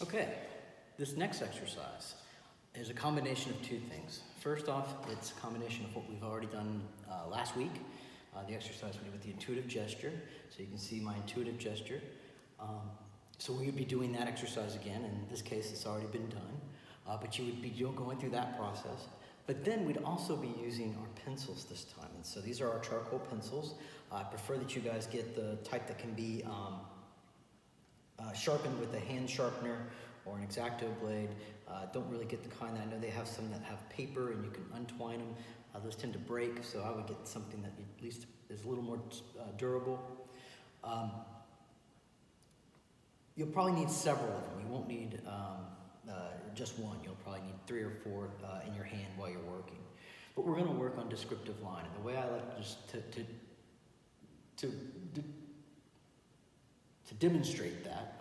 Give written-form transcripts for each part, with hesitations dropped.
Okay, this next exercise is a combination of two things. First off, it's a combination of what we've already done last week, the exercise we did with the intuitive gesture. So you can see my intuitive gesture. So we would be doing that exercise again. In this case, it's already been done, but you would be going through that process. But then we'd also be using our pencils this time. And so these are our charcoal pencils. I prefer that you guys get the type that can be sharpened with a hand sharpener or an X-Acto blade. Don't really get the kind that I know they have some that have paper and you can untwine them. Those tend to break, so I would get something that at least is a little more durable. You'll probably need several of them. You won't need just one. You'll probably need 3 or 4 in your hand while you're working. But we're going to work on descriptive line, and the way I like just to demonstrate that,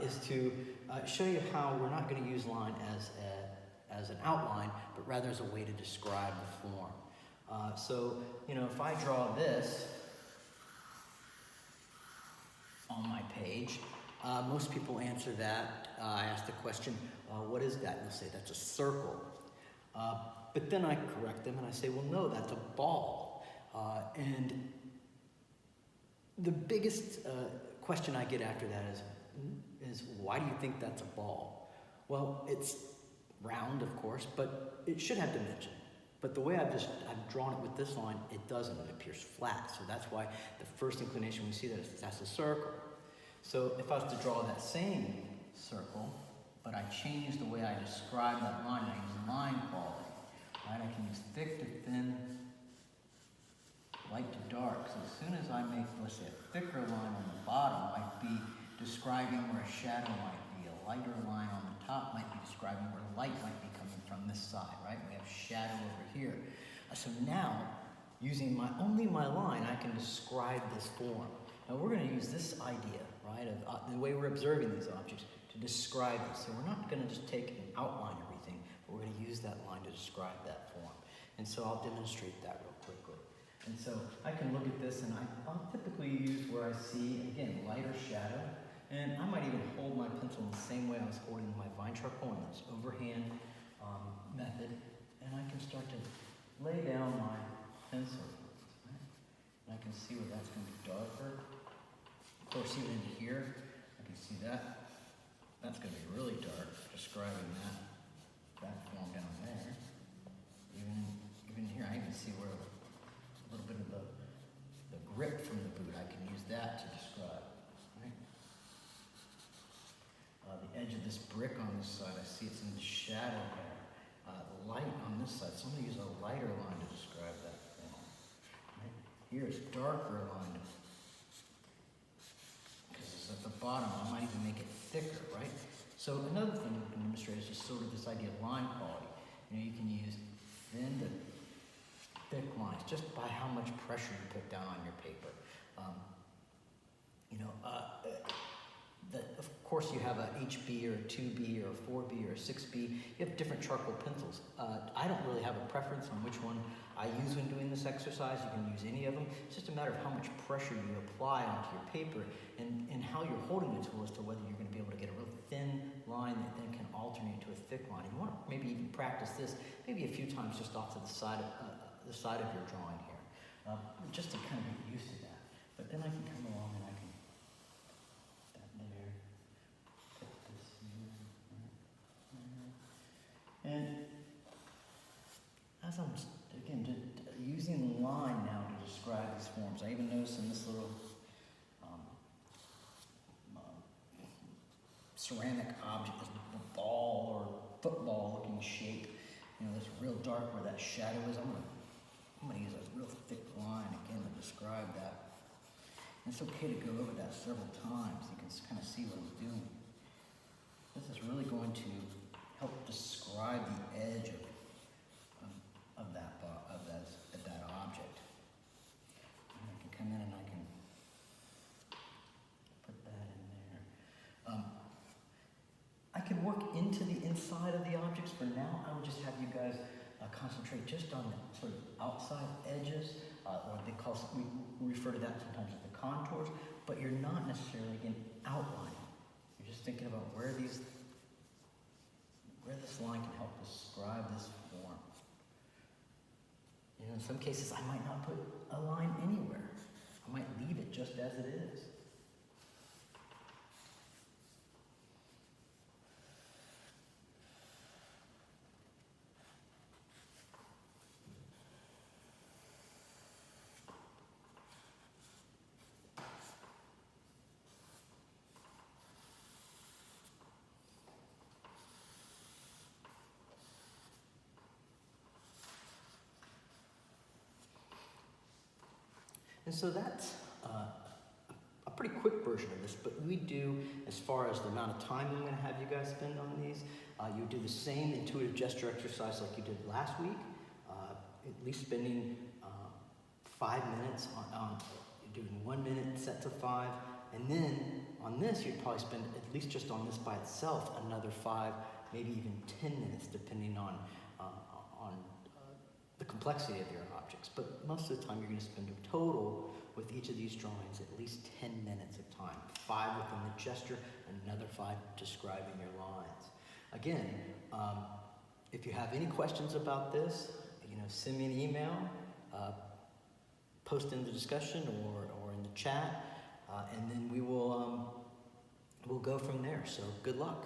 is to show you how we're not going to use line as an outline, but rather as a way to describe the form. So, if I draw this on my page, most people answer that. I ask the question, what is that? And they'll say, that's a circle. But then I correct them and I say, well, no, that's a ball. And the biggest question I get after that is why do you think that's a ball? Well, it's round, of course, but it should have dimension. But the way I've drawn it with this line, it doesn't. It appears flat. So that's why the first inclination we see that is that's a circle. So if I was to draw that same circle, but I change the way I describe that line, I use line quality. Right? I can use thick to thin, light to dark. So as soon as I make, let's say, a thicker line on the bottom might be describing where a shadow might be. A lighter line on the top might be describing where light might be coming from this side, right? We have shadow over here. So now, using only my line, I can describe this form. Now we're going to use this idea, right, of the way we're observing these objects to describe this. So we're not going to just take and outline everything, but we're going to use that line to describe that form. And so I'll demonstrate that real quickly. And so I can look at this and I'll typically use where I see, again, lighter shadow. And I might even hold my pencil in the same way I was holding my vine charcoal in this overhand method. And I can start to lay down my pencil. Right? And I can see where that's going to be darker. Of course, even into here, I can see that. That's going to be really dark, describing that form down there. Even here, I can see where a little bit of the grip from the boot, I can use that to describe. Right? The edge of this brick on this side, I see it's in the shadow there. The light on this side, so I'm going to use a lighter line to describe that form. Right? Here it's darker line because it's at the bottom. I might even make it thicker, right? So another thing we can demonstrate is just sort of this idea of line quality. You can use thin to thick lines just by how much pressure you put down on your paper. Of course, you have a HB or a 2B or a 4B or a 6B. You have different charcoal pencils. I don't really have a preference on which one I use when doing this exercise. You can use any of them. It's just a matter of how much pressure you apply onto your paper and how you're holding the tool as to whether you're going to be able to get a real thin line that then can alternate to a thick line. And you want to maybe even practice this maybe a few times just off to the side of your drawing here, just to kind of get used to that. But then I can come along and I can put that there, put this here, and as I'm again using line now to describe these forms, I even notice in this little ceramic object, this ball or football-looking shape, that's real dark where that shadow is. I'm going to use a real thick line again to describe that. And it's okay to go over that several times. You can kind of see what I'm doing. This is really going to help describe the edge of that object. And I can come in and I can put that in there. I can work into the inside of the objects. For now, I will just have you guys concentrate just on the sort of outside edges, or we refer to that sometimes as the contours, but you're not necessarily, again, outlining. You're just thinking about where this line can help describe this form. You know, in some cases, I might not put a line anywhere. I might leave it just as it is. And so that's a pretty quick version of this, but we do, as far as the amount of time I'm going to have you guys spend on these, you do the same intuitive gesture exercise like you did last week, at least spending 5 minutes on doing 1 minute set to 5, and then on this you'd probably spend, at least just on this by itself, another 5, maybe even 10 minutes, depending on the complexity of your objects. But most of the time you're going to spend a total with each of these drawings at least 10 minutes of time. 5 within the gesture, and another 5 describing your lines. Again, if you have any questions about this, send me an email, post in the discussion or in the chat, and then we'll go from there. So good luck.